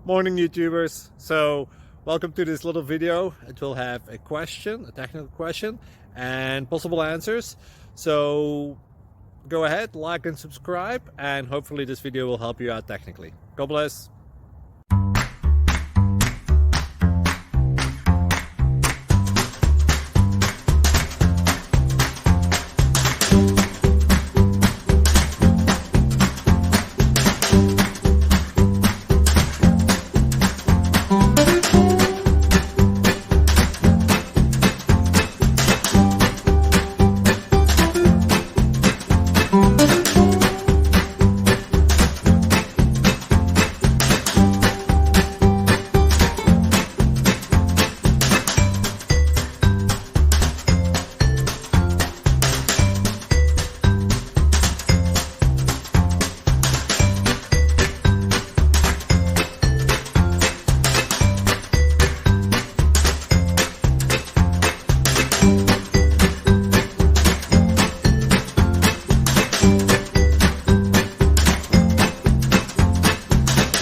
Morning YouTubers. So welcome to this little video. It will have a question, a technical question, and possible answers. So go ahead, like and subscribe, and hopefully this video will help you out technically. God bless.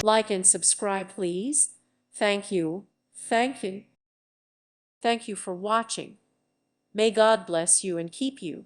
Like and subscribe, please. Thank you. Thank you. Thank you for watching. May God bless you and keep you.